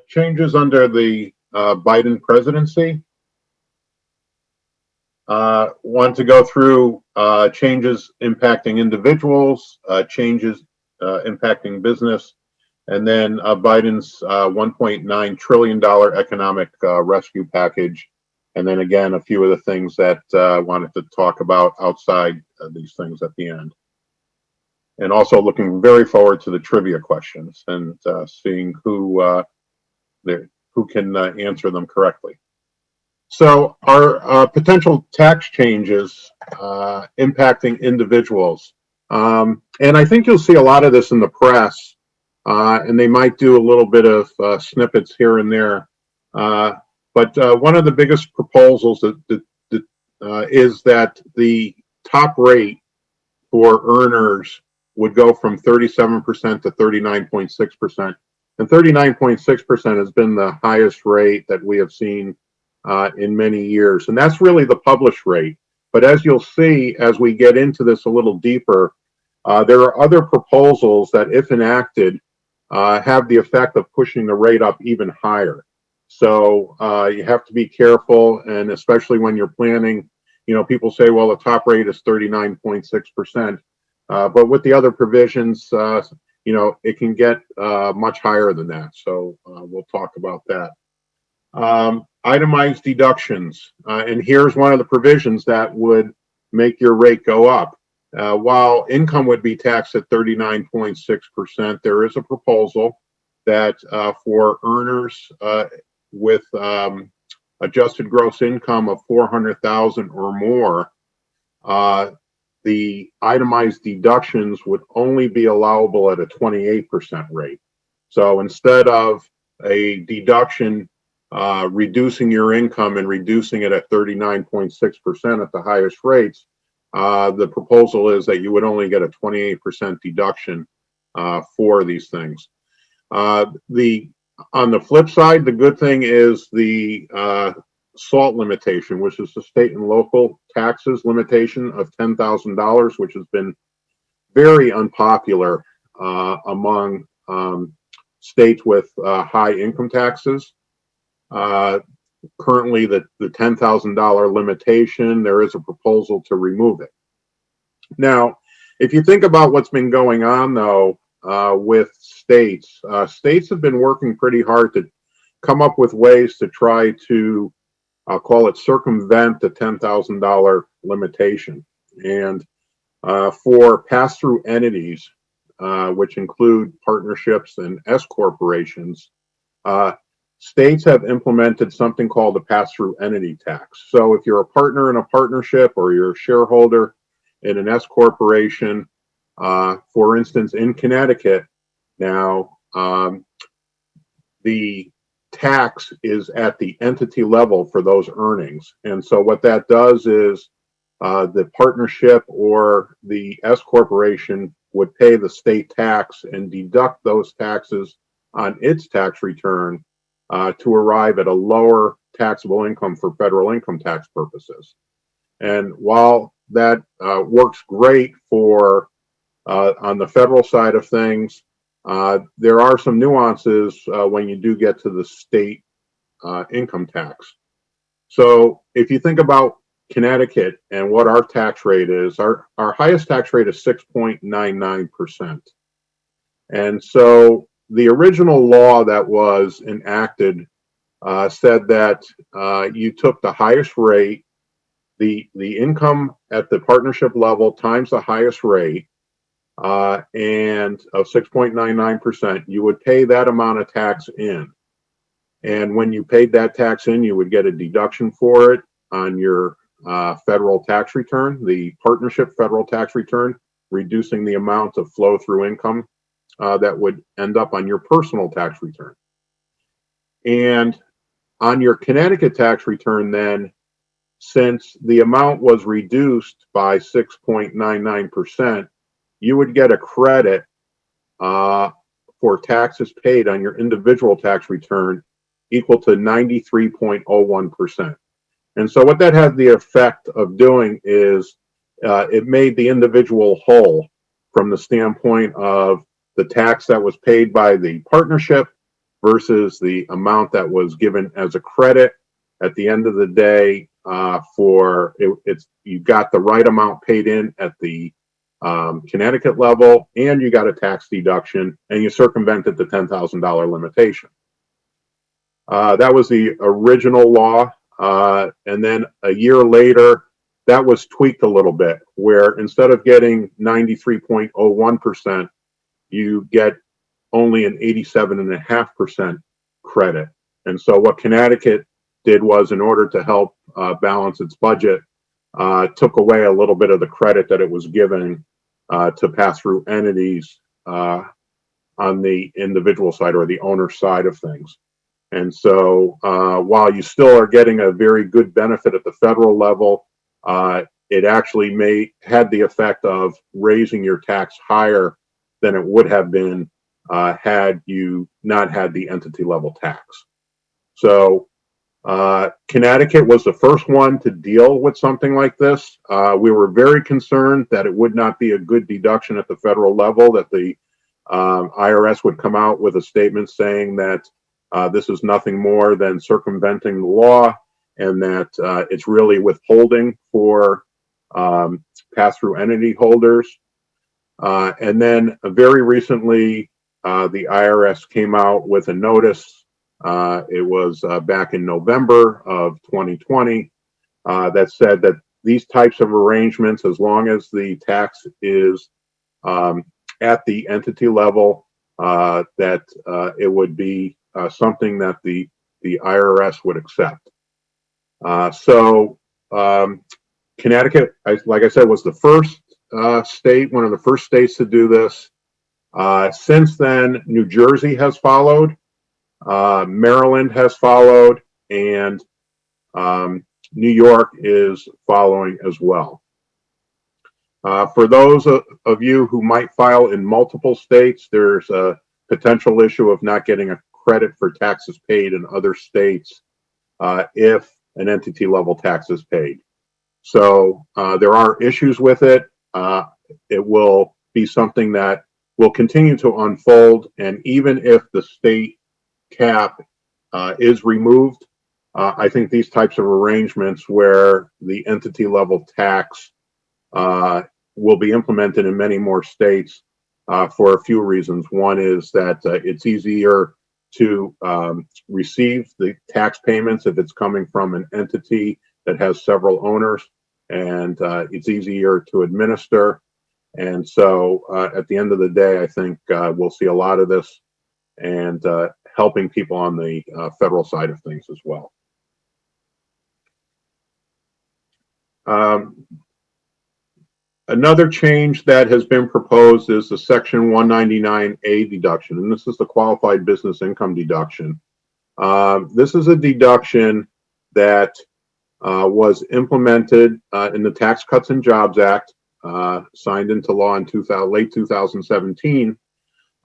Changes under the Biden presidency. Want to go through changes impacting individuals, changes impacting business, and then Biden's $1.9 trillion economic rescue package. And then again, a few of the things that I wanted to talk about outside these things at the end. And also looking very forward to the trivia questions and seeing who can answer them correctly. So our potential tax changes impacting individuals. And I think you'll see a lot of this in the press, and they might do a little bit of snippets here and there. But one of the biggest proposals is that the top rate for earners would go from 37% to 39.6%. And 39.6% has been the highest rate that we have seen in many years. And that's really the published rate. But as you'll see, as we get into this a little deeper, there are other proposals that, if enacted, have the effect of pushing the rate up even higher. So you have to be careful, and especially when you're planning, people say, well, the top rate is 39.6%. But with the other provisions, it can get much higher than that. So we'll talk about that. Itemized deductions. And here's one of the provisions that would make your rate go up. While income would be taxed at 39.6%, there is a proposal that for earners with adjusted gross income of $400,000 or more, the itemized deductions would only be allowable at a 28% rate. So instead of a deduction reducing your income and reducing it at 39.6% at the highest rates, the proposal is that you would only get a 28% deduction for these things. On the flip side, the good thing is the SALT limitation, which is the state and local taxes limitation of $10,000, which has been very unpopular among states with high income taxes. Currently, the $10,000 limitation, there is a proposal to remove it. Now, if you think about what's been going on, though, with states, states have been working pretty hard to come up with ways to try to, I'll call it, circumvent the $10,000 limitation. And for pass-through entities, which include partnerships and S corporations, states have implemented something called the pass-through entity tax. So if you're a partner in a partnership or you're a shareholder in an S corporation, for instance, in Connecticut, now the tax is at the entity level for those earnings. And so what that does is the partnership or the S corporation would pay the state tax and deduct those taxes on its tax return to arrive at a lower taxable income for federal income tax purposes. And while that works great for on the federal side of things, there are some nuances when you do get to the state income tax. So if you think about Connecticut and what our tax rate is, our highest tax rate is 6.99%. And so the original law that was enacted said that you took the highest rate, the income at the partnership level times the highest rate, and of 6.99%, you would pay that amount of tax in. And when you paid that tax in, you would get a deduction for it on your federal tax return, the partnership federal tax return, reducing the amount of flow-through income that would end up on your personal tax return. And on your Connecticut tax return then, since the amount was reduced by 6.99%, you would get a credit for taxes paid on your individual tax return equal to 93.01%. And so what that had the effect of doing is it made the individual whole from the standpoint of the tax that was paid by the partnership versus the amount that was given as a credit. At the end of the day, you got the right amount paid in at the Connecticut level, and you got a tax deduction, and you circumvented the $10,000 limitation. That was the original law, and then a year later, that was tweaked a little bit, where instead of getting 93.01%, you get only an 87.5% credit. And so what Connecticut did was, in order to help balance its budget, took away a little bit of the credit that it was giving to pass-through entities on the individual side or the owner side of things. And so while you still are getting a very good benefit at the federal level, it actually had the effect of raising your tax higher than it would have been had you not had the entity level tax. So Connecticut was the first one to deal with something like this. We were very concerned that it would not be a good deduction at the federal level, that the IRS would come out with a statement saying that this is nothing more than circumventing the law, and that it's really withholding for pass-through entity holders. And then very recently, the IRS came out with a notice. It was back in November of 2020 that said that these types of arrangements, as long as the tax is at the entity level, that it would be something that the IRS would accept. So Connecticut, like I said, was the first state, one of the first states to do this. Since then, New Jersey has followed, Maryland has followed, and New York is following as well. For those of you who might file in multiple states, there's a potential issue of not getting a credit for taxes paid in other states if an entity level tax is paid. So there are issues with it. It will be something that will continue to unfold, and even if the state cap is removed, I think these types of arrangements where the entity level tax will be implemented in many more states for a few reasons. One is that it's easier to receive the tax payments if it's coming from an entity that has several owners, and it's easier to administer. And so at the end of the day, I think we'll see a lot of this, and helping people on the federal side of things as well. Another change that has been proposed is the Section 199A deduction, and this is the qualified business income deduction. This is a deduction that was implemented in the Tax Cuts and Jobs Act, signed into law in late 2017,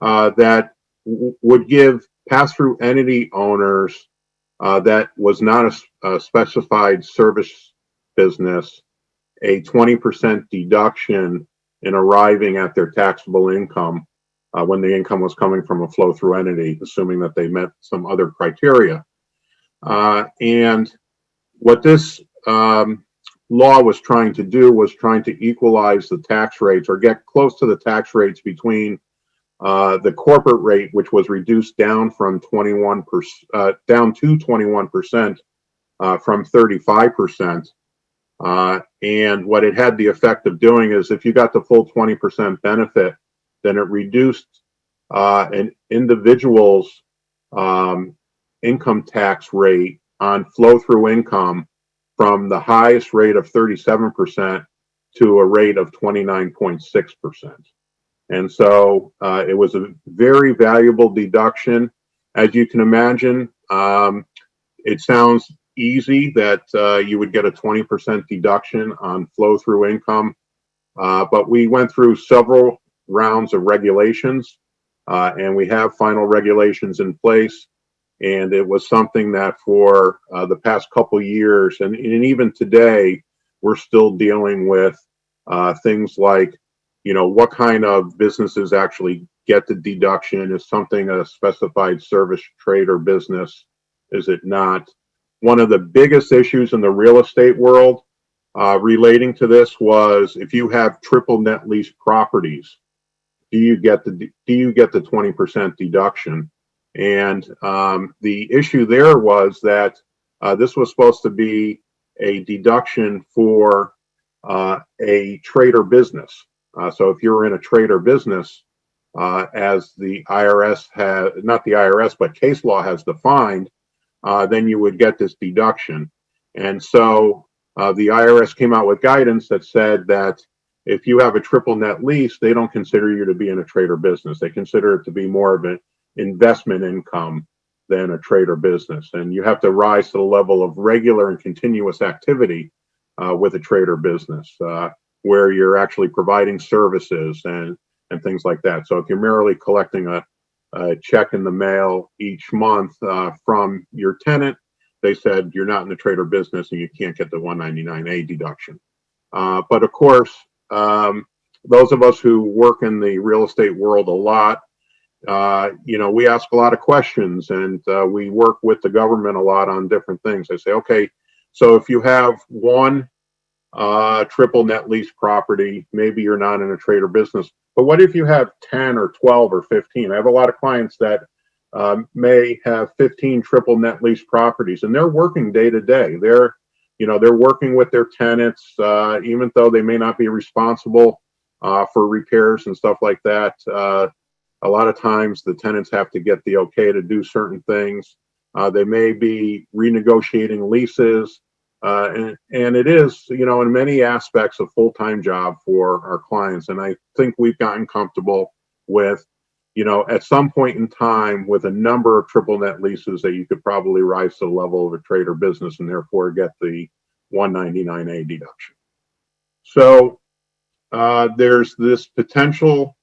that would give pass-through entity owners that was not a specified service business a 20% deduction in arriving at their taxable income when the income was coming from a flow-through entity, assuming that they met some other criteria. And what this law was trying to do was trying to equalize the tax rates, or get close to the tax rates between the corporate rate, which was reduced down from 21% down to 21% from 35%. And what it had the effect of doing is, if you got the full 20% benefit, then it reduced an individual's income tax rate on flow-through income from the highest rate of 37% to a rate of 29.6%. And so it was a very valuable deduction. As you can imagine, it sounds easy that you would get a 20% deduction on flow-through income, but we went through several rounds of regulations, and we have final regulations in place. And it was something that for the past couple years, and even today, we're still dealing with things like, what kind of businesses actually get the deduction? Is something a specified service, trade, or business? Is it not? One of the biggest issues in the real estate world relating to this was if you have triple net lease properties, do you get the 20% deduction? And the issue there was that this was supposed to be a deduction for a trade or business. So if you're in a trade or business, as the IRS has, not the IRS, but case law has defined, then you would get this deduction. And so the IRS came out with guidance that said that if you have a triple net lease, they don't consider you to be in a trade or business. They consider it to be more of an investment income than a trade or business. And you have to rise to the level of regular and continuous activity with a trade or business, where you're actually providing services and things like that. So if you're merely collecting a check in the mail each month from your tenant, they said you're not in the trade or business and you can't get the 199A deduction. But of course, those of us who work in the real estate world a lot, we ask a lot of questions, and we work with the government a lot on different things. I say, okay, so if you have one triple net lease property, maybe you're not in a trade or business. But what if you have 10 or 12 or 15? I have a lot of clients that may have 15 triple net lease properties, and they're working day to day. They're working with their tenants, even though they may not be responsible for repairs and stuff like that. A lot of times the tenants have to get the okay to do certain things. They may be renegotiating leases. And it is, in many aspects, a full-time job for our clients. And I think we've gotten comfortable with, at some point in time, with a number of triple net leases, that you could probably rise to the level of a trade or business and therefore get the 199A deduction. So there's this potential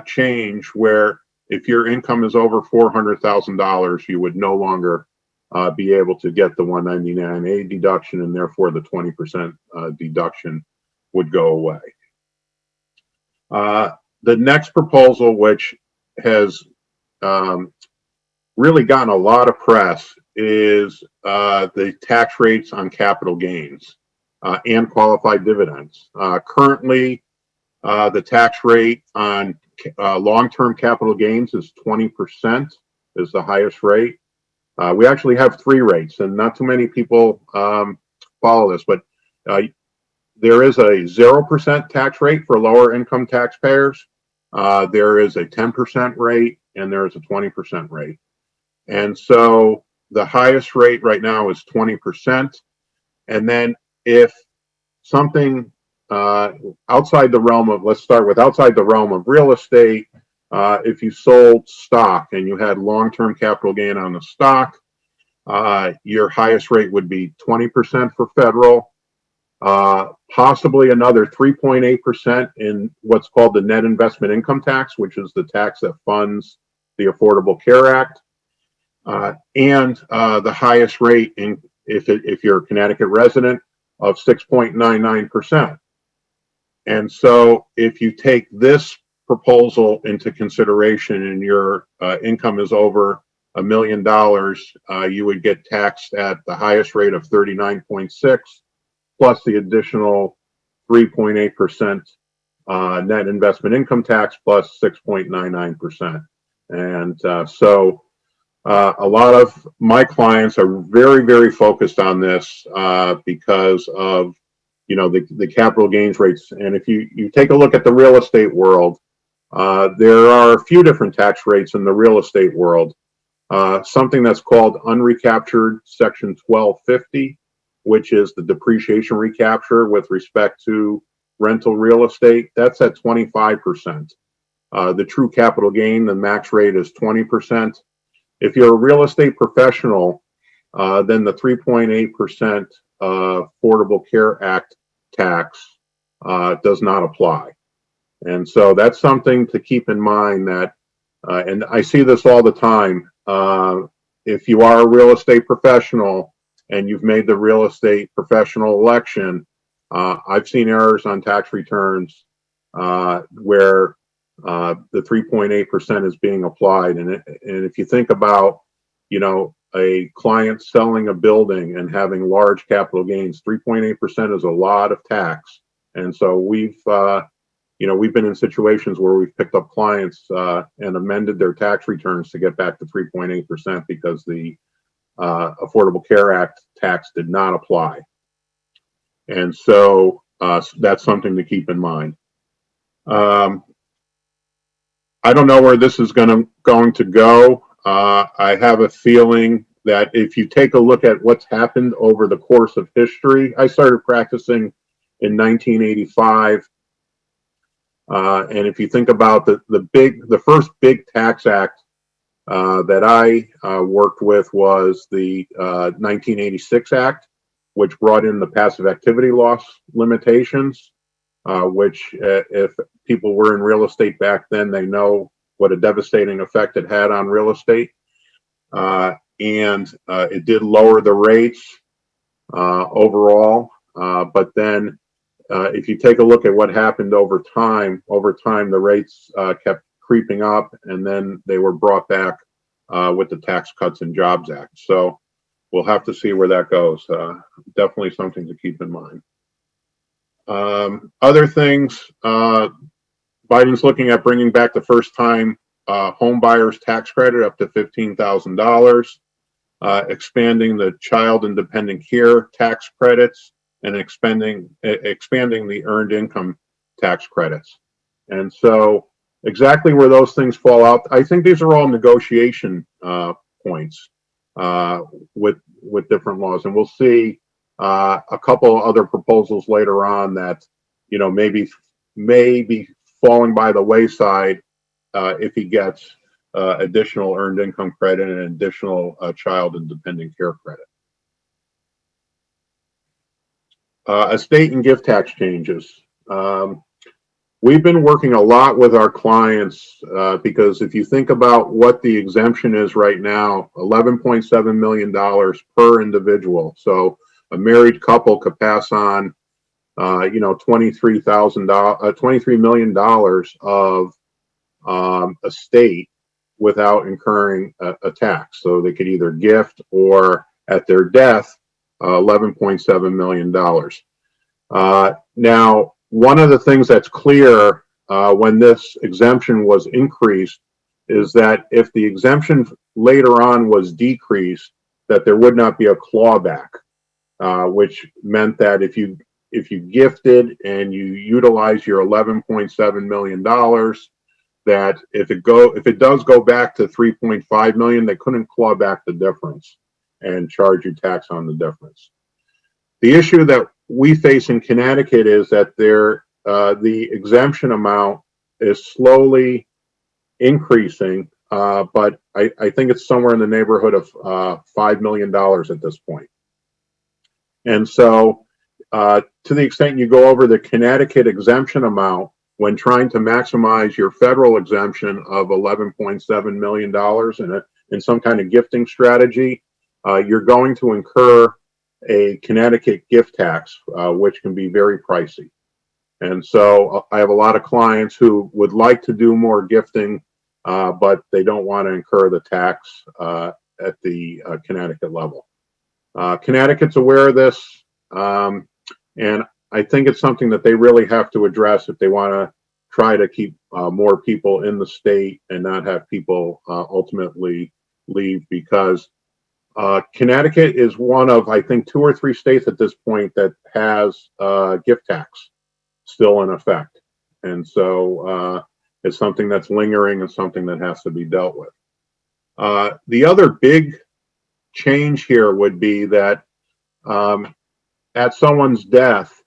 change where if your income is over $400,000, you would no longer be able to get the 199A deduction, and therefore the 20% deduction would go away. The next proposal, which has really gotten a lot of press, is the tax rates on capital gains and qualified dividends. Currently, the tax rate on long-term capital gains is 20%, is the highest rate. We actually have three rates, and not too many people follow this, but there is a 0% tax rate for lower income taxpayers. There is a 10% rate, and there is a 20% rate. And so the highest rate right now is 20%. And then if something outside the realm of, let's start with outside the realm of real estate, if you sold stock and you had long-term capital gain on the stock, your highest rate would be 20% for federal, possibly another 3.8% in what's called the net investment income tax, which is the tax that funds the Affordable Care Act, and the highest rate if you're a Connecticut resident of 6.99%. And so if you take this proposal into consideration and your income is over $1 million, you would get taxed at the highest rate of 39.6 plus the additional 3.8% net investment income tax plus 6.99%. And so a lot of my clients are very, very focused on this because of the capital gains rates. And if you take a look at the real estate world, there are a few different tax rates in the real estate world. Something that's called unrecaptured Section 1250, which is the depreciation recapture with respect to rental real estate, that's at 25%. The true capital gain, the max rate is 20%. If you're a real estate professional, then the 3.8% Affordable Care Act tax does not apply. And so that's something to keep in mind that, and I see this all the time, if you are a real estate professional and you've made the real estate professional election, I've seen errors on tax returns where the 3.8% is being applied. And if you think about, a client selling a building and having large capital gains, 3.8% is a lot of tax. And so we've been in situations where we've picked up clients and amended their tax returns to get back to 3.8% because the Affordable Care Act tax did not apply. And so that's something to keep in mind. I don't know where this is going to go. I have a feeling that if you take a look at what's happened over the course of history, I started practicing in 1985. And if you think about the first big tax act that I worked with was the 1986 Act, which brought in the passive activity loss limitations, which if people were in real estate back then, they know what a devastating effect it had on real estate. And it did lower the rates overall. But then if you take a look at what happened over time, the rates kept creeping up, and then they were brought back with the Tax Cuts and Jobs Act. So we'll have to see where that goes. Definitely something to keep in mind. Other things, Biden's looking at bringing back the first-time home buyers tax credit up to $15,000, expanding the child and dependent care tax credits, and expanding the earned income tax credits. And so exactly where those things fall out, I think these are all negotiation points with different laws. And we'll see a couple other proposals later on that, may be falling by the wayside if he gets additional earned income credit and additional child and dependent care credit. Estate and gift tax changes. We've been working a lot with our clients because if you think about what the exemption is right now, $11.7 million per individual. So a married couple could pass on, $23 million of estate without incurring a tax. So they could either gift or at their death, $11.7 million. Now, one of the things that's clear when this exemption was increased is that if the exemption later on was decreased, that there would not be a clawback, which meant that if you gifted and you utilize your $11.7 million, that if it does go back to 3.5 million, they couldn't claw back the difference and charge you tax on the difference. The issue that we face in Connecticut is that the exemption amount is slowly increasing, but I think it's somewhere in the neighborhood of $5 million at this point. And so to the extent you go over the Connecticut exemption amount, when trying to maximize your federal exemption of $11.7 million in some kind of gifting strategy, you're going to incur a Connecticut gift tax, which can be very pricey. And so I have a lot of clients who would like to do more gifting, but they don't want to incur the tax at the Connecticut level. Connecticut's aware of this, and I think it's something that they really have to address if they want to try to keep more people in the state and not have people ultimately leave, because Connecticut is one of, I think, 2 or 3 states at this point that has gift tax still in effect. And so it's something that's lingering and something that has to be dealt with. The other big change here would be that at someone's death,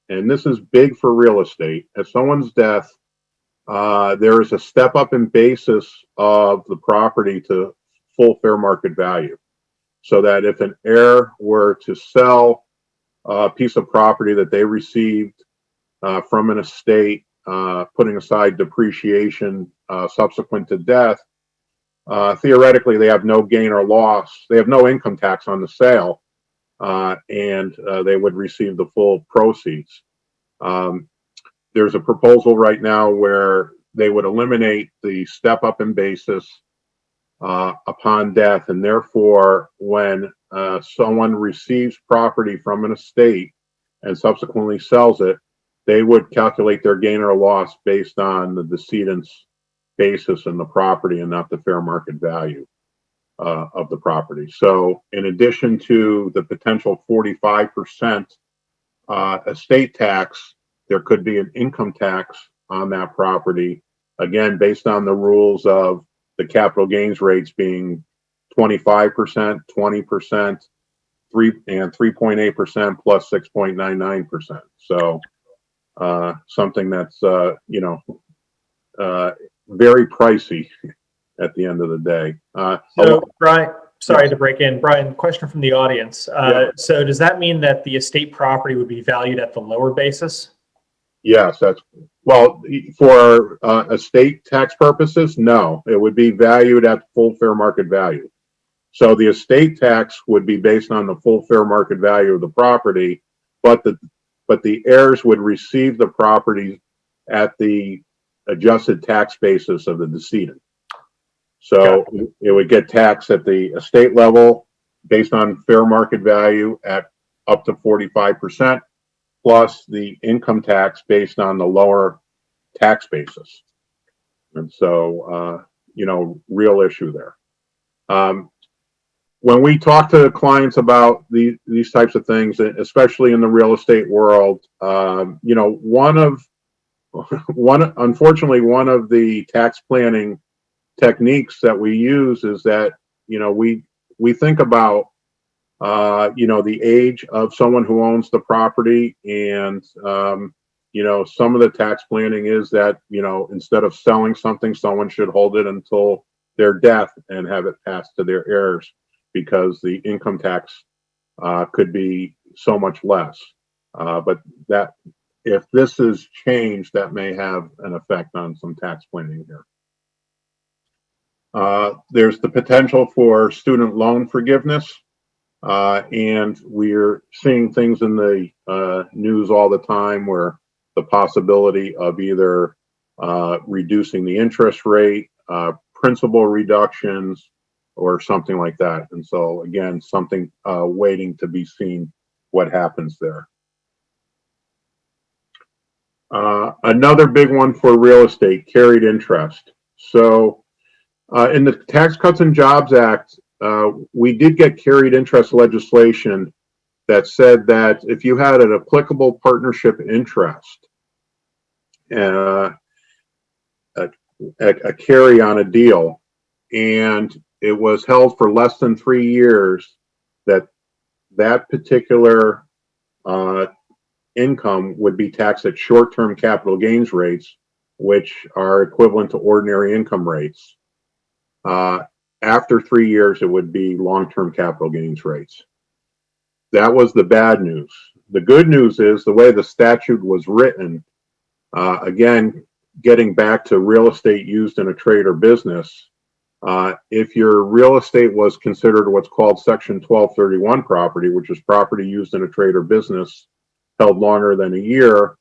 and this is big for real estate, at someone's death, there is a step up in basis of the property to full fair market value. So that if an heir were to sell a piece of property that they received from an estate, putting aside depreciation subsequent to death, theoretically they have no gain or loss. They have no income tax on the sale, and they would receive the full proceeds. There's a proposal right now where they would eliminate the step up in basis upon death, and therefore when someone receives property from an estate and subsequently sells it, they would calculate their gain or loss based on the decedent's basis in the property and not the fair market value of the property. So in addition to the potential 45% estate tax, there could be an income tax on that property, again, based on the rules of the capital gains rates being 25%, 20%, 3.8% plus 6.99%. So something that's very pricey at the end of the day. So Brian, sorry to break in. Brian, question from the audience. So does that mean that the estate property would be valued at the lower basis? Yes, well, for estate tax purposes, no, it would be valued at full fair market value. So the estate tax would be based on the full fair market value of the property, but the heirs would receive the property at the adjusted tax basis of the decedent. So it would get taxed at the estate level based on fair market value at up to 45%, plus the income tax based on the lower tax basis. And so, real issue there. When we talk to clients about these types of things, especially in the real estate world, unfortunately, one of the tax planning techniques that we use is that, we think about, the age of someone who owns the property. And, some of the tax planning is that, instead of selling something, someone should hold it until their death and have it passed to their heirs, because the income tax could be so much less. But that, if this is changed, that may have an effect on some tax planning here. There's the potential for student loan forgiveness. And we're seeing things in the news all the time where the possibility of either reducing the interest rate, principal reductions, or something like that. And so again, something waiting to be seen what happens there. Another big one for real estate, carried interest. So in the Tax Cuts and Jobs Act, we did get carried interest legislation that said that if you had an applicable partnership interest, a carry on a deal, and it was held for less than 3 years, that particular income would be taxed at short-term capital gains rates, which are equivalent to ordinary income rates. After 3 years, it would be long-term capital gains rates. That was the bad news. The good news is the way the statute was written, again, getting back to real estate used in a trade or business, if your real estate was considered what's called Section 1231 property, which is property used in a trade or business held longer than a year,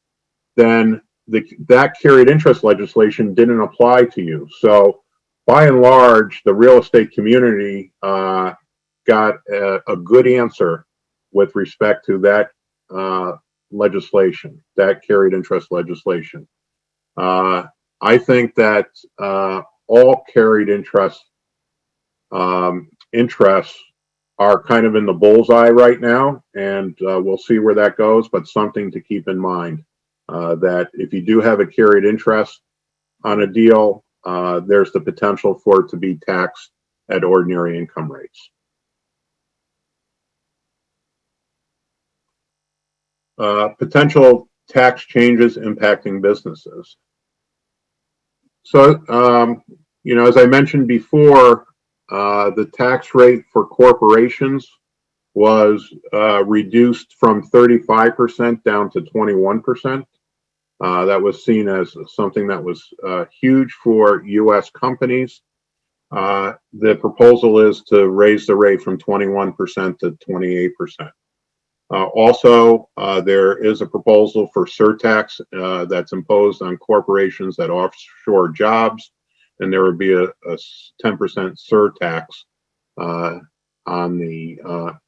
then that carried interest legislation didn't apply to you. So by and large, the real estate community got a good answer with respect to that legislation, that carried interest legislation. I think that all carried interests are kind of in the bullseye right now, and we'll see where that goes, but something to keep in mind, that if you do have a carried interest on a deal, there's the potential for it to be taxed at ordinary income rates. Potential tax changes impacting businesses. So, as I mentioned before, the tax rate for corporations was reduced from 35% down to 21%. That was seen as something that was huge for U.S. companies. The proposal is to raise the rate from 21% to 28%. Also, there is a proposal for surtax that's imposed on corporations that offshore jobs, and there would be a 10% surtax on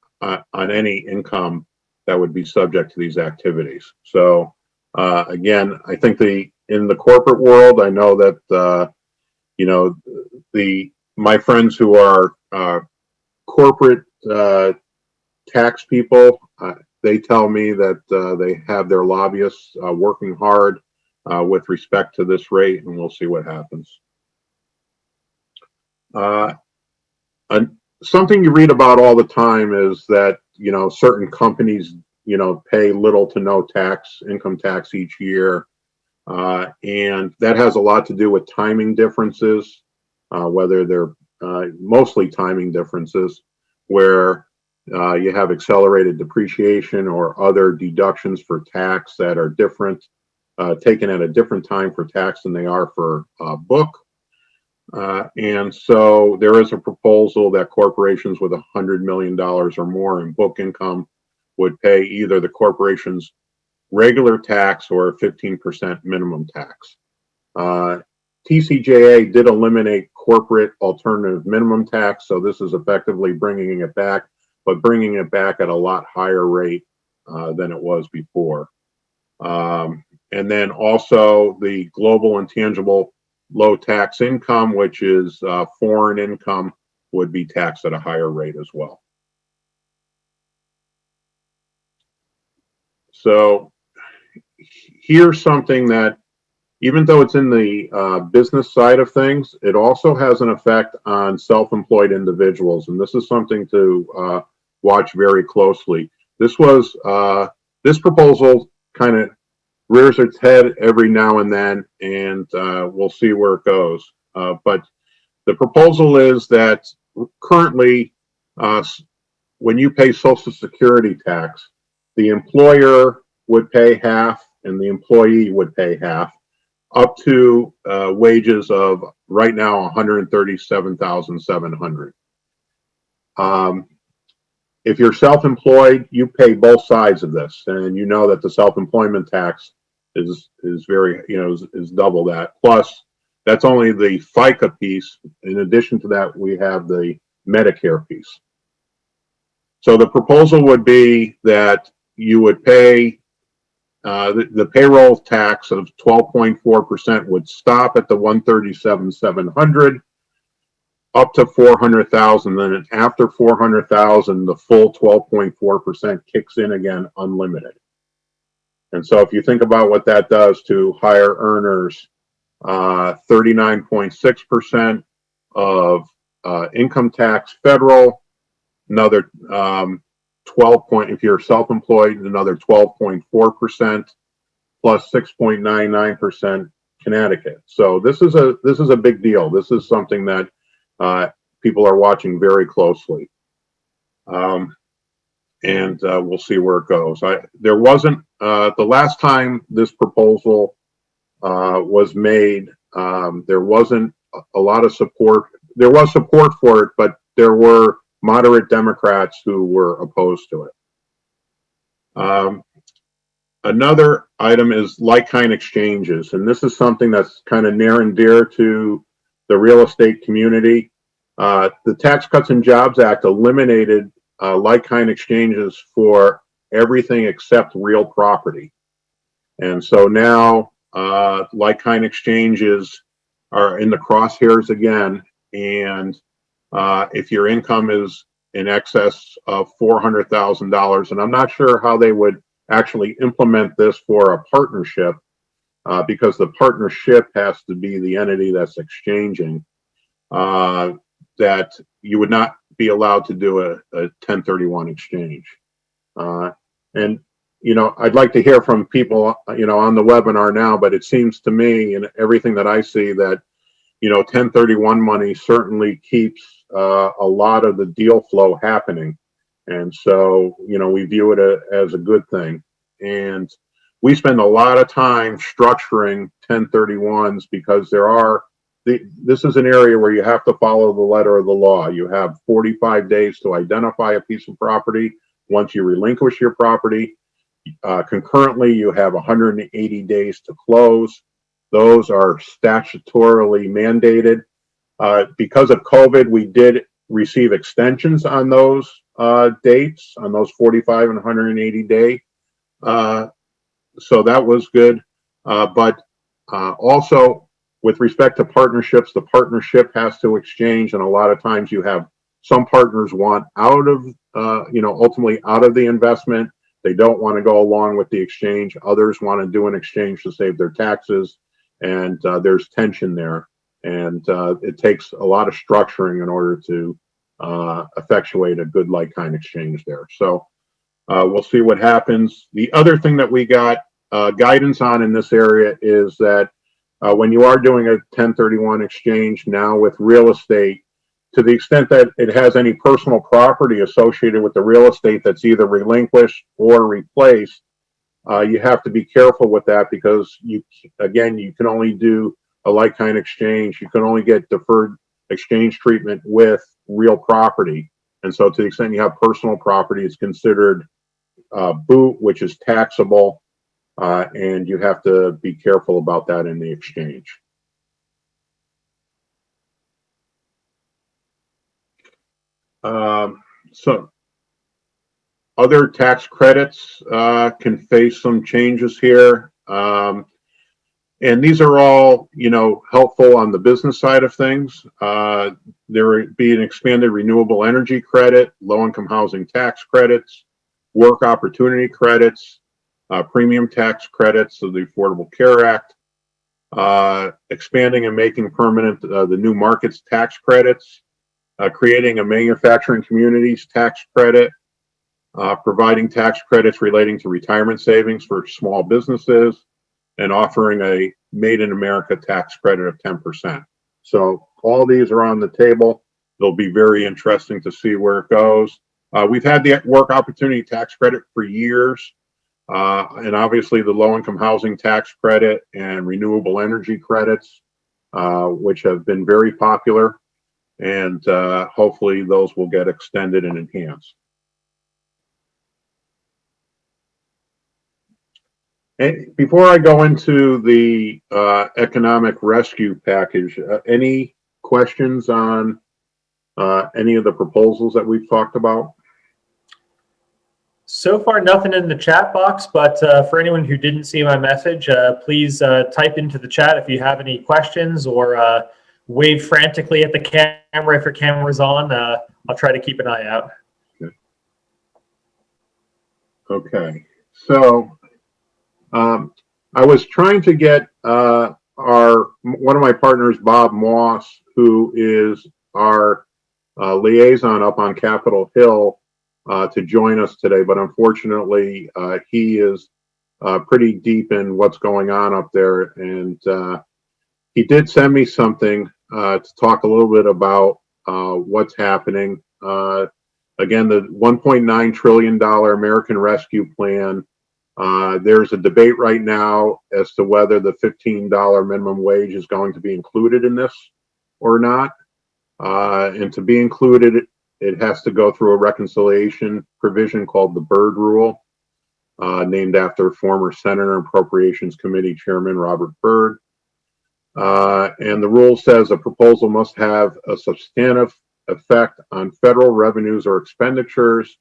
any income that would be subject to these activities. So again, I think in the corporate world, I know that my friends who are corporate tax people, they tell me that they have their lobbyists working hard with respect to this rate, and we'll see what happens. Something you read about all the time is that certain companies pay little to no income tax each year, and that has a lot to do with timing differences, whether they're mostly timing differences, where you have accelerated depreciation or other deductions for tax that are different, taken at a different time for tax than they are for book. And so there is a proposal that corporations with $100 million or more in book income would pay either the corporation's regular tax or a 15% minimum tax. TCJA did eliminate corporate alternative minimum tax, so this is effectively bringing it back, but bringing it back at a lot higher rate than it was before. And then also the global intangible low tax income, which is foreign income, would be taxed at a higher rate as well. So here's something that, even though it's in the business side of things, it also has an effect on self-employed individuals, and this is something to watch very closely. This proposal kind of rears its head every now and then, and we'll see where it goes. But the proposal is that currently, when you pay Social Security tax, the employer would pay half and the employee would pay half, up to wages of right now $137,700. If you're self-employed, you pay both sides of this, and you know that the self-employment tax is very, is double that. Plus, that's only the FICA piece. In addition to that, we have the Medicare piece. So the proposal would be that you would pay the payroll tax of 12.4% would stop at the $137,700 up to $400,000. Then after $400,000, the full 12.4% kicks in again, unlimited. And so if you think about what that does to higher earners, 39.6% of income tax federal, another 12 if you're self-employed, another 12.4% plus 6.99% Connecticut. So this is a big deal. This is something that people are watching very closely, and we'll see where it goes. There wasn't the last time this proposal was made. There wasn't a lot of support. There was support for it, but there were moderate Democrats who were opposed to it. Another item is like-kind exchanges, and this is something that's kind of near and dear to the real estate community. The Tax Cuts and Jobs Act eliminated like-kind exchanges for everything except real property. And so now like-kind exchanges are in the crosshairs again, and if your income is in excess of $400,000, and I'm not sure how they would actually implement this for a partnership, because the partnership has to be the entity that's exchanging, that you would not be allowed to do a 1031 exchange. And I'd like to hear from people on the webinar now, but it seems to me, and everything that I see, that 1031 money certainly keeps a lot of the deal flow happening. And so, we view it as a good thing. And we spend a lot of time structuring 1031s because this is an area where you have to follow the letter of the law. You have 45 days to identify a piece of property, once you relinquish your property. Concurrently, you have 180 days to close. Those are statutorily mandated. Because of COVID, we did receive extensions on those dates, on those 45 and 180 day. So that was good. But also, with respect to partnerships, the partnership has to exchange, and a lot of times you have some partners want out of, ultimately out of the investment. They don't want to go along with the exchange. Others want to do an exchange to save their taxes, and there's tension there. And it takes a lot of structuring in order to effectuate a good like-kind exchange there. So we'll see what happens. The other thing that we got guidance on in this area is that when you are doing a 1031 exchange now with real estate, to the extent that it has any personal property associated with the real estate that's either relinquished or replaced, you have to be careful with that, because you can only do a like-kind exchange. You can only get deferred exchange treatment with real property. And so to the extent you have personal property, it's considered boot, which is taxable, and you have to be careful about that in the exchange. So other tax credits can face some changes here. And these are all, helpful on the business side of things. There would be an expanded renewable energy credit, low-income housing tax credits, work opportunity credits, premium tax credits of the Affordable Care Act, expanding and making permanent the new markets tax credits, creating a manufacturing communities tax credit, providing tax credits relating to retirement savings for small businesses, and offering a Made in America tax credit of 10%. So all these are on the table. It'll be very interesting to see where it goes. We've had the work opportunity tax credit for years, and obviously the low-income housing tax credit and renewable energy credits, which have been very popular, and hopefully those will get extended and enhanced. And before I go into the economic rescue package, any questions on any of the proposals that we've talked about? So far, nothing in the chat box, but for anyone who didn't see my message, please type into the chat if you have any questions, or wave frantically at the camera if your camera's on. I'll try to keep an eye out. Okay. So I was trying to get one of my partners, Bob Moss, who is our liaison up on Capitol Hill, to join us today, but unfortunately he is pretty deep in what's going on up there, and he did send me something to talk a little bit about what's happening. Again, the $1.9 trillion American Rescue Plan. There's a debate right now as to whether the $15 minimum wage is going to be included in this or not. And to be included, it has to go through a reconciliation provision called the Byrd Rule, named after former Senator and Appropriations Committee Chairman Robert Byrd. And the rule says a proposal must have a substantive effect on federal revenues or expenditures.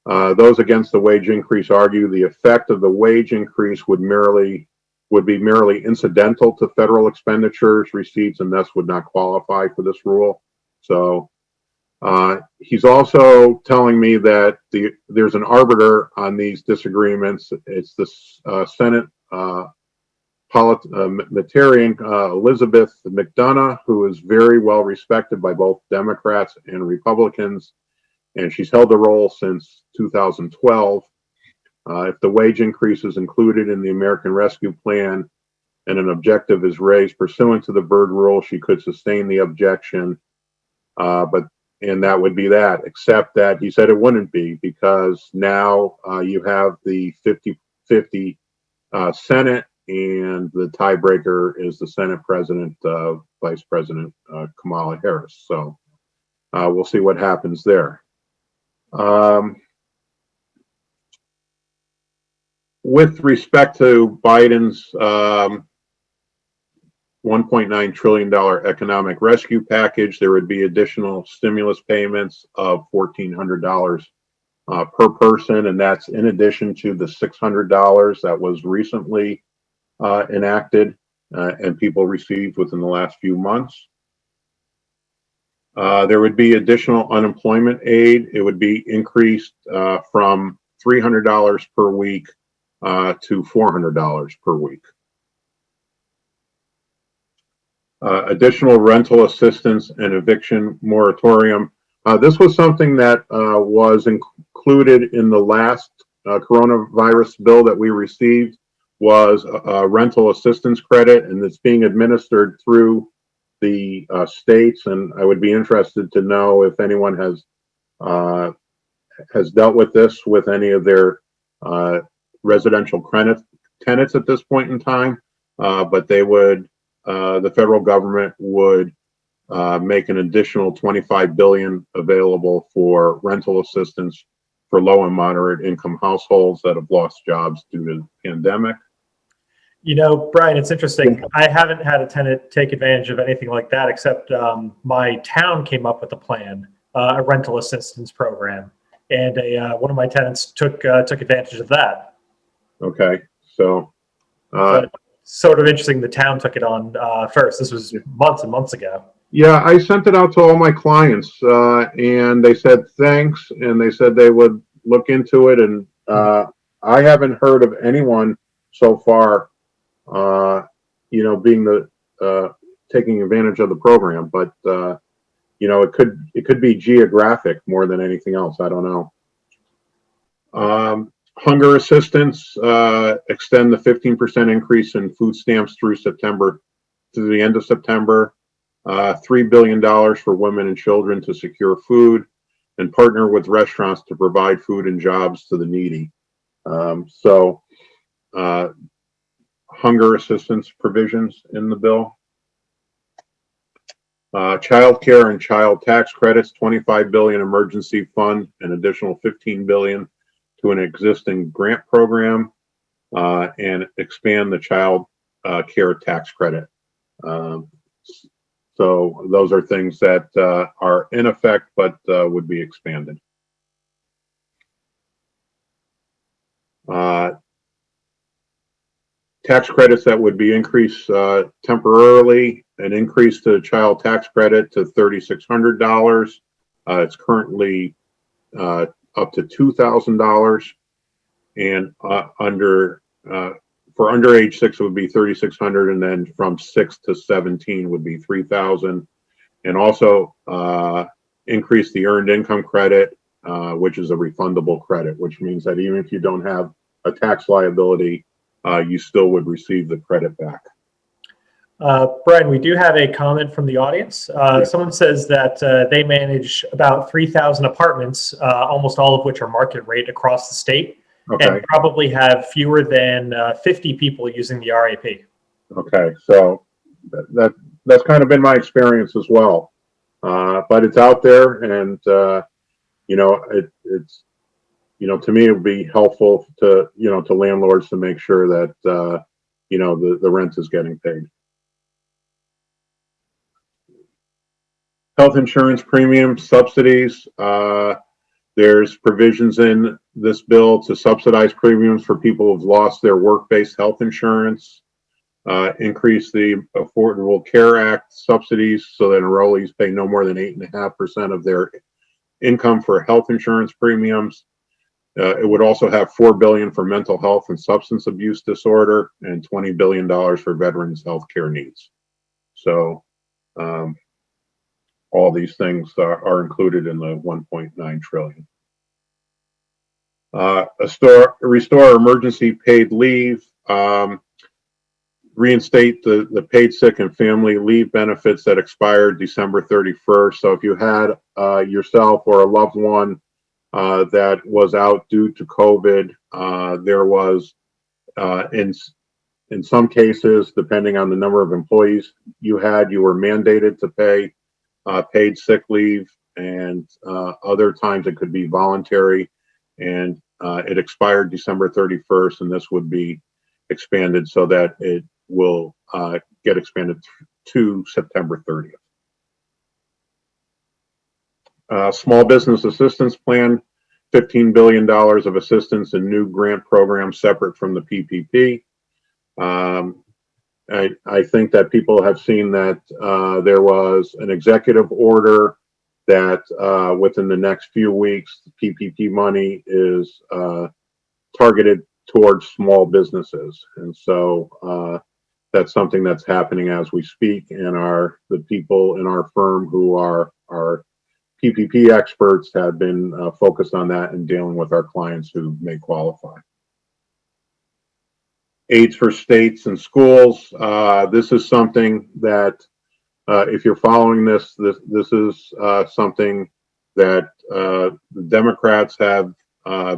Those against the wage increase argue the effect of the wage increase would be merely incidental to federal expenditures, receipts, and thus would not qualify for this rule. So he's also telling me that there's an arbiter on these disagreements. It's the Senate parliamentarian Elizabeth McDonough, who is very well respected by both Democrats and Republicans, and she's held the role since 2012. If the wage increase is included in the American Rescue Plan and an objective is raised pursuant to the Byrd Rule, she could sustain the objection, and that would be that, except that he said it wouldn't be, because now you have the 50-50 Senate, and the tiebreaker is the Senate President, Vice President Kamala Harris. So we'll see what happens there. with respect to Biden's $1.9 trillion economic rescue package, there would be additional stimulus payments of $1,400 per person, and that's in addition to the $600 that was recently enacted and people received within the last few months. There would be additional unemployment aid. It would be increased from $300 per week to $400 per week. Additional rental assistance and eviction moratorium. This was something that was included in the last coronavirus bill that we received, was a rental assistance credit, and it's being administered through the states. And I would be interested to know if anyone has dealt with this with any of their residential tenants at this point in time, but they would. The federal government would make an additional $25 billion available for rental assistance for low and moderate income households that have lost jobs due to the pandemic. You know, Brian, it's interesting. I haven't had a tenant take advantage of anything like that, except my town came up with a plan, a rental assistance program, and one of my tenants took advantage of that. Okay, so. But sort of interesting the town took it on first. This was months and months ago. Yeah, I sent it out to all my clients and they said thanks, and they said they would look into it, and I haven't heard of anyone so far being taking advantage of the program, but it could be geographic more than anything else. I don't know. Hunger assistance, extend the 15% increase in food stamps through the end of September. $3 billion for women and children to secure food, and partner with restaurants to provide food and jobs to the needy. Hunger assistance provisions in the bill. Child care and child tax credits, $25 billion emergency fund, an additional $15 billion to an existing grant program, and expand the child care tax credit. So those are things that are in effect, but would be expanded. Tax credits that would be increased temporarily, an increase to child tax credit to $3,600. It's currently up to $2,000, and for under age 6 it would be $3,600, and then from 6 to 17 would be $3,000. And also increase the earned income credit, which is a refundable credit, which means that even if you don't have a tax liability, you still would receive the credit back. Brian, we do have a comment from the audience. Someone says that they manage about 3,000 apartments, almost all of which are market rate across the state, and probably have fewer than 50 people using the RAP. Okay, so that's kind of been my experience as well. But it's out there, and it's to me it would be helpful to to landlords to make sure that the rent is getting paid. Health insurance premium subsidies. There's provisions in this bill to subsidize premiums for people who've lost their work-based health insurance. Increase the Affordable Care Act subsidies so that enrollees pay no more than 8.5% of their income for health insurance premiums. It would also have $4 billion for mental health and substance abuse disorder, and $20 billion for veterans' health care needs. So all these things are included in the $1.9 trillion. Restore emergency paid leave. Reinstate the paid sick and family leave benefits that expired December 31st. So if you had yourself or a loved one that was out due to COVID, there was in some cases, depending on the number of employees you were mandated to pay paid sick leave, and other times it could be voluntary. And it expired December 31st, and this would be expanded so that it will get expanded to September 30th. Small Business Assistance Plan, $15 billion of assistance and new grant programs separate from the PPP. I think that people have seen that there was an executive order that within the next few weeks, the PPP money is targeted towards small businesses. And so that's something that's happening as we speak, and the people in our firm who are PPP experts have been focused on that and dealing with our clients who may qualify. Aids for states and schools. This is something that if you're following this is something that the Democrats have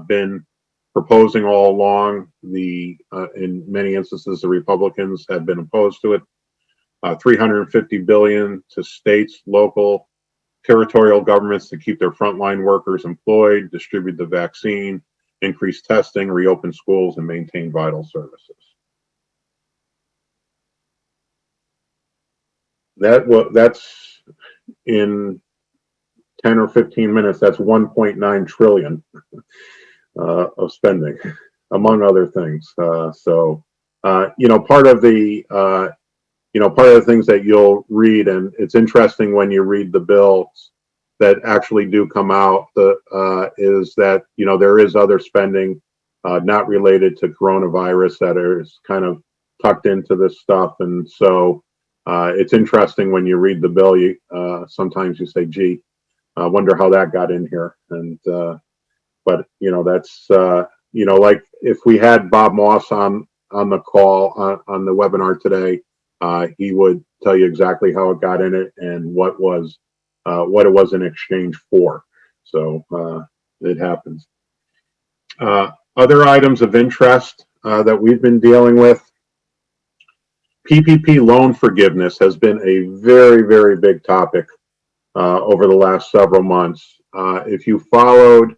been proposing all along. In many instances, the Republicans have been opposed to it. $350 billion to states, local, territorial governments to keep their frontline workers employed, distribute the vaccine, increase testing, reopen schools, and maintain vital services. That's in 10 or 15 minutes. That's 1.9 trillion of spending, among other things. Part of the things that you'll read, and it's interesting when you read the bills that actually do come out, is that, there is other spending not related to coronavirus that is kind of tucked into this stuff. And so it's interesting when you read the bill, sometimes you say, gee, I wonder how that got in here. And, but that's, like if we had Bob Moss on the call, on the webinar today, he would tell you exactly how it got in it and what it was in exchange for. So it happens. Other items of interest that we've been dealing with. Ppp loan forgiveness has been a very, very big topic over the last several months. If you followed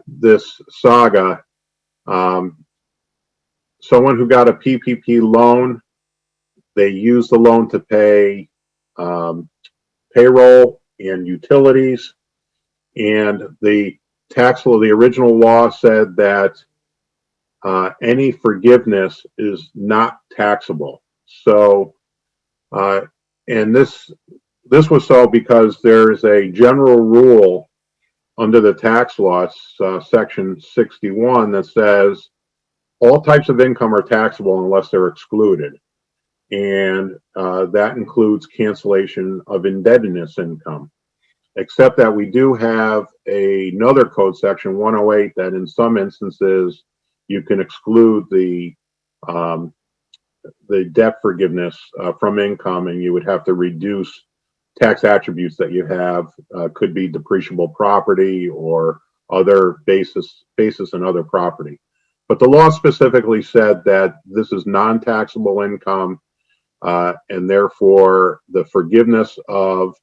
this saga, someone who got a PPP loan, they used the loan to pay payroll and utilities, and the original law said that any forgiveness is not taxable. So, and this was so because there's a general rule under the tax laws, section 61, that says all types of income are taxable unless they're excluded. And that includes cancellation of indebtedness income, except that we do have another code section, 108, that in some instances you can exclude the debt forgiveness from income, and you would have to reduce tax attributes that you have. Could be depreciable property or other basis and other property. But the law specifically said that this is non-taxable income, and therefore the forgiveness of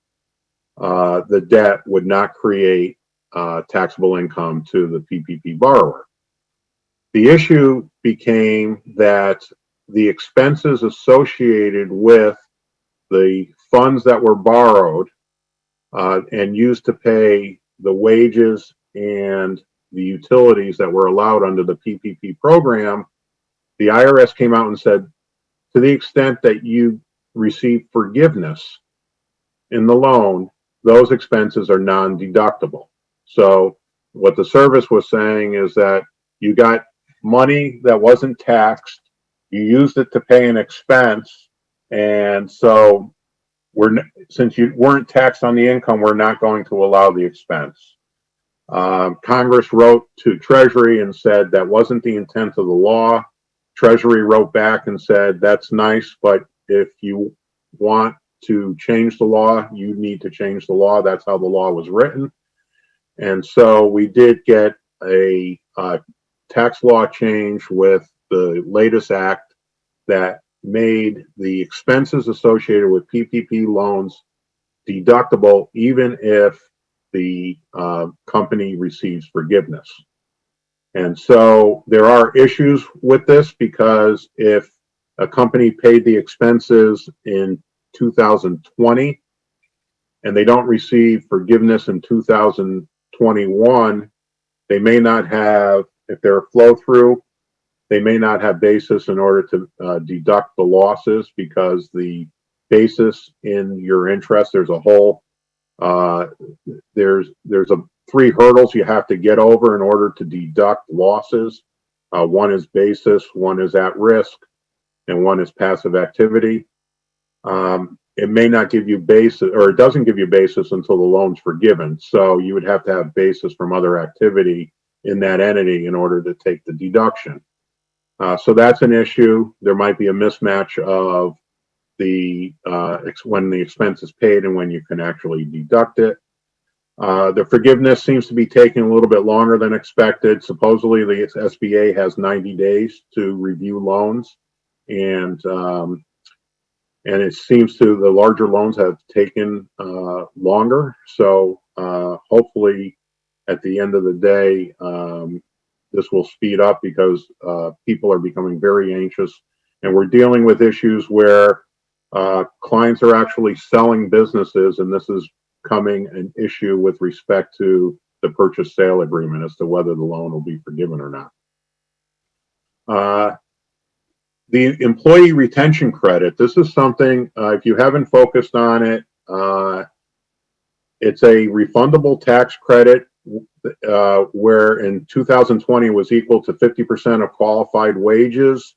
the debt would not create taxable income to the PPP borrower. The issue became that the expenses associated with the funds that were borrowed and used to pay the wages and the utilities that were allowed under the PPP program, the IRS came out and said, to the extent that you receive forgiveness in the loan, those expenses are non-deductible. So what the service was saying is that you got money that wasn't taxed, you used it to pay an expense, and so since you weren't taxed on the income, we're not going to allow the expense. Congress wrote to Treasury and said that wasn't the intent of the law. Treasury wrote back and said, that's nice, but if you want to change the law, you need to change the law. That's how the law was written. And so we did get a tax law change with the latest act that made the expenses associated with PPP loans deductible even if the company receives forgiveness. And so there are issues with this because if a company paid the expenses in 2020 and they don't receive forgiveness in 2021, they may not have, if they're a flow through, they may not have basis in order to deduct the losses, because the basis in your interest, there's a whole, there's a three hurdles you have to get over in order to deduct losses. One is basis, one is at risk, and one is passive activity. It may not give you basis, or it doesn't give you basis until the loan's forgiven. So you would have to have basis from other activity in that entity in order to take the deduction. So that's an issue. There might be a mismatch of the when the expense is paid and when you can actually deduct it. The forgiveness seems to be taking a little bit longer than expected. Supposedly the SBA has 90 days to review loans, and it seems to the larger loans have taken longer. So hopefully at the end of the day, this will speed up, because people are becoming very anxious, and we're dealing with issues where clients are actually selling businesses, and this is becoming an issue with respect to the purchase sale agreement as to whether the loan will be forgiven or not. The employee retention credit, this is something, if you haven't focused on it, it's a refundable tax credit where in 2020 was equal to 50% of qualified wages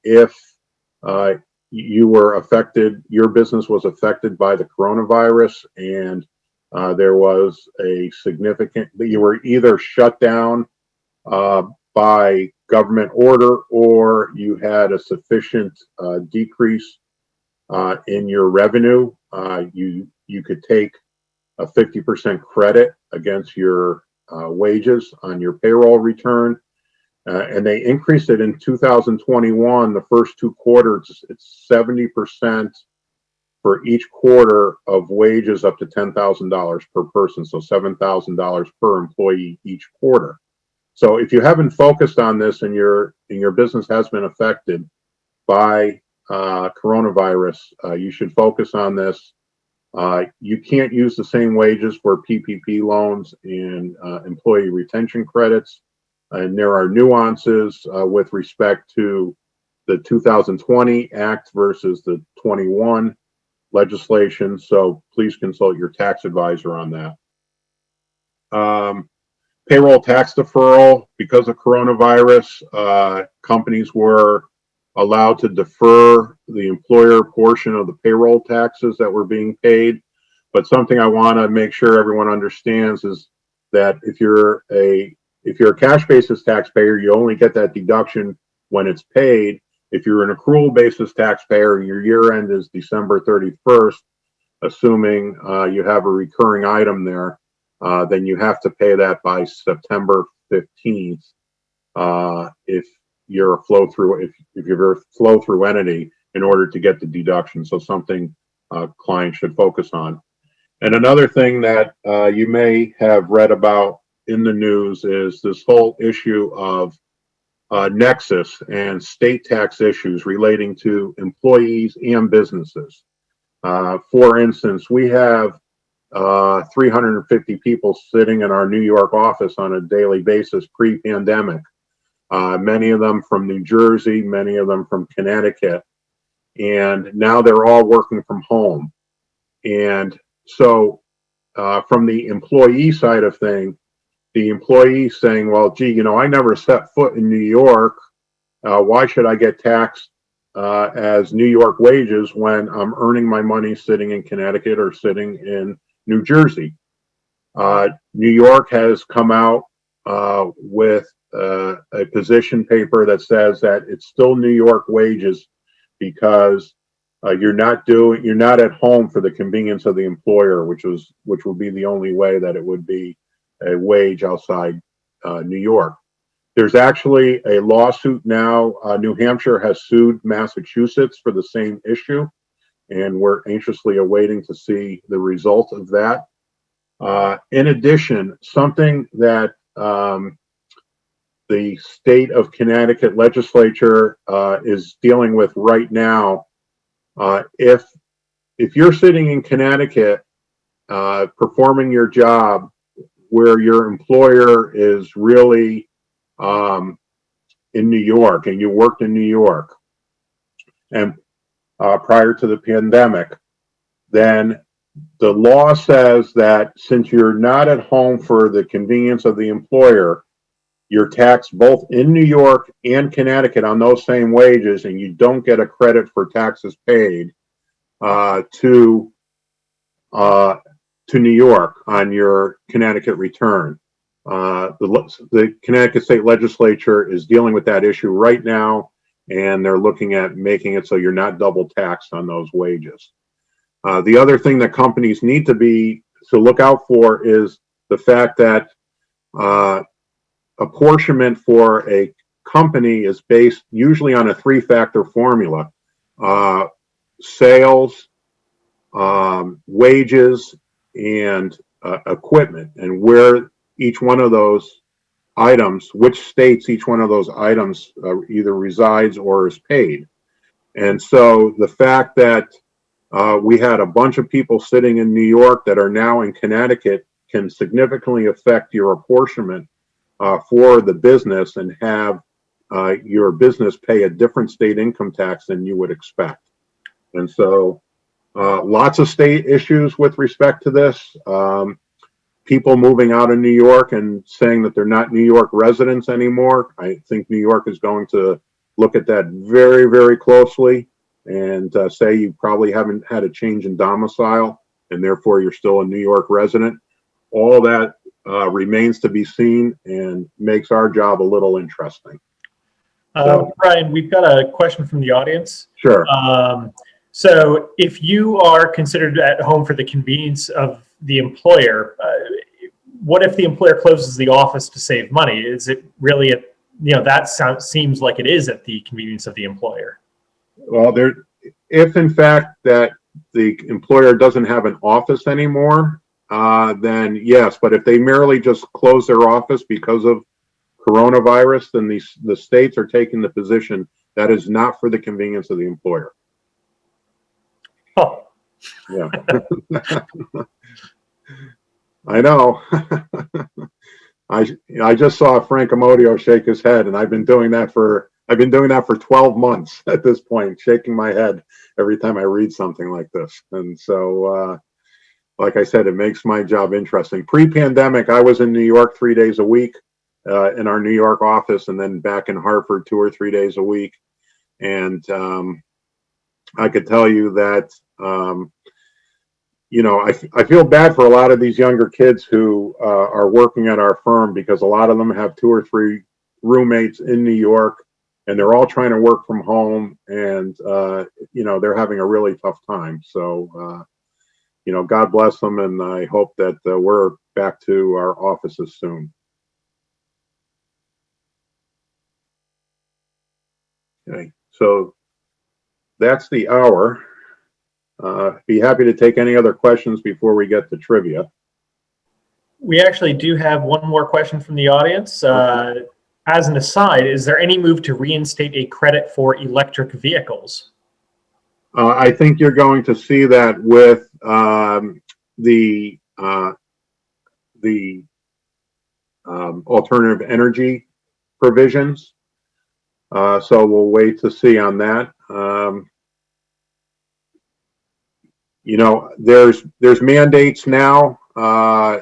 if you were affected, your business was affected by the coronavirus, and there was a significant, you were either shut down by government order, or you had a sufficient decrease in your revenue. You could take a 50% credit against your wages on your payroll return. And they increased it in 2021, the first 2 quarters, it's 70% for each quarter of wages up to $10,000 per person. So $7,000 per employee each quarter. So if you haven't focused on this and your business has been affected by coronavirus, you should focus on this. You can't use the same wages for PPP loans and employee retention credits. And there are nuances with respect to the 2020 Act versus the 21 legislation. So please consult your tax advisor on that. Payroll tax deferral, because of coronavirus, companies were allowed to defer the employer portion of the payroll taxes that were being paid. But something I want to make sure everyone understands is that if you're a cash basis taxpayer, you only get that deduction when it's paid. If you're an accrual basis taxpayer and your year end is December 31st, assuming you have a recurring item there, then you have to pay that by September 15th if you're a flow through, if you're a flow through entity, in order to get the deduction. So something clients should focus on. And another thing that you may have read about in the news is this whole issue of nexus and state tax issues relating to employees and businesses. For instance, we have 350 people sitting in our New York office on a daily basis pre-pandemic. Many of them from New Jersey, many of them from Connecticut, and now they're all working from home. And so from the employee side of things, the employee saying, well, gee, I never set foot in New York. Why should I get taxed as New York wages when I'm earning my money sitting in Connecticut or sitting in New Jersey? New York has come out with a position paper that says that it's still New York wages, because you're not at home for the convenience of the employer, which would be the only way that it would be a wage outside New York. There's actually a lawsuit now. New Hampshire has sued Massachusetts for the same issue, and we're anxiously awaiting to see the result of that. In addition, something that the state of Connecticut legislature is dealing with right now. If you're sitting in Connecticut performing your job where your employer is really in New York, and you worked in New York, and prior to the pandemic, then the law says that since you're not at home for the convenience of the employer, you're taxed both in New York and Connecticut on those same wages, and you don't get a credit for taxes paid to New York on your Connecticut return. The Connecticut State Legislature is dealing with that issue right now, and they're looking at making it so you're not double taxed on those wages. The other thing that companies need to look out for is the fact that apportionment for a company is based usually on a three-factor formula: sales, wages, and equipment, and where each one of those items, which states each one of those items either resides or is paid. And so the fact that we had a bunch of people sitting in New York that are now in Connecticut can significantly affect your apportionment for the business, and have your business pay a different state income tax than you would expect. And so lots of state issues with respect to this. People moving out of New York and saying that they're not New York residents anymore. I think New York is going to look at that very, very closely and say you probably haven't had a change in domicile, and therefore you're still a New York resident. All that remains to be seen and makes our job a little interesting. Brian, we've got a question from the audience. Sure. So if you are considered at home for the convenience of the employer, what if the employer closes the office to save money? Is it really that seems like it is at the convenience of the employer? Well, if in fact that the employer doesn't have an office anymore, then yes. But if they merely just close their office because of coronavirus, then the states are taking the position that is not for the convenience of the employer. Oh. Yeah. I know. I just saw Frank Amodio shake his head, and I've been doing that for 12 months at this point, shaking my head every time I read something like this. And so, like I said, it makes my job interesting. Pre-pandemic, I was in New York 3 days a week in our New York office, and then back in Hartford 2 or 3 days a week. And I could tell you that, I feel bad for a lot of these younger kids who are working at our firm, because a lot of them have 2 or 3 roommates in New York, and they're all trying to work from home, and they're having a really tough time. So God bless them, and I hope that we're back to our offices soon. Okay, so that's the hour. Be happy to take any other questions before we get to trivia. We actually do have one more question from the audience. As an aside, is there any move to reinstate a credit for electric vehicles? I think you're going to see that with the alternative energy provisions. So we'll wait to see on that. There's mandates now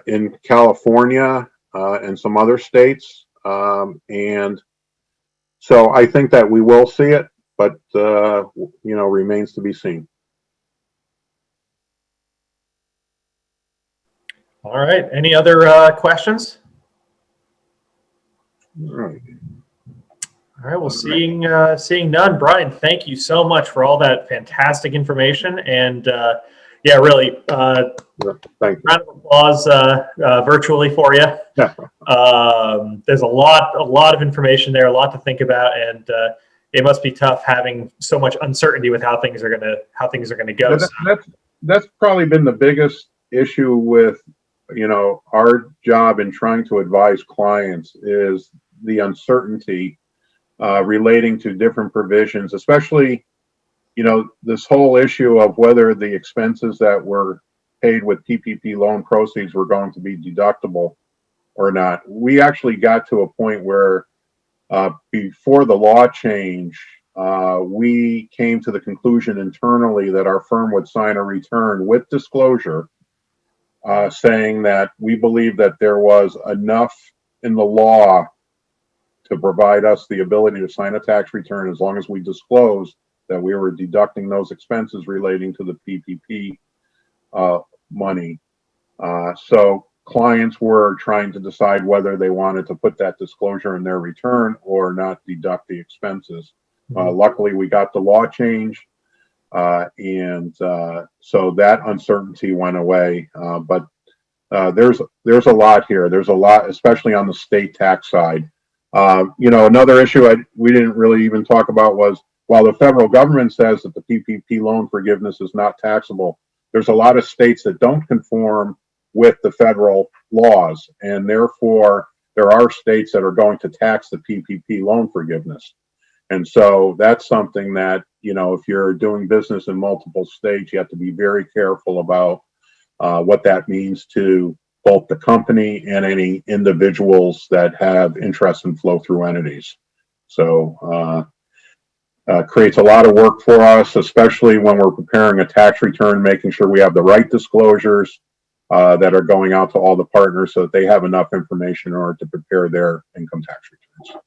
in California and some other states, and so I think that we will see it, but remains to be seen. All right. Any other questions? All right. All right. Well, seeing none, Brian, thank you so much for all that fantastic information. And yeah, really, thank you. Round of applause virtually for you. There's a lot of information there, a lot to think about, and it must be tough having so much uncertainty with how things are gonna go. That's probably been the biggest issue with our job in trying to advise clients, is the uncertainty relating to different provisions, especially, this whole issue of whether the expenses that were paid with PPP loan proceeds were going to be deductible or not. We actually got to a point where before the law change, we came to the conclusion internally that our firm would sign a return with disclosure, saying that we believe that there was enough in the law to provide us the ability to sign a tax return as long as we disclosed that we were deducting those expenses relating to the PPP money. So clients were trying to decide whether they wanted to put that disclosure in their return or not deduct the expenses. Luckily, we got the law change, and so that uncertainty went away. But there's a lot here. There's a lot, especially on the state tax side. Another issue we didn't really even talk about was, while the federal government says that the PPP loan forgiveness is not taxable, there's a lot of states that don't conform with the federal laws, and therefore there are states that are going to tax the PPP loan forgiveness. And so that's something that, if you're doing business in multiple states, you have to be very careful about what that means to both the company and any individuals that have interest in flow-through entities. So creates a lot of work for us, especially when we're preparing a tax return, making sure we have the right disclosures that are going out to all the partners so that they have enough information in order to prepare their income tax returns.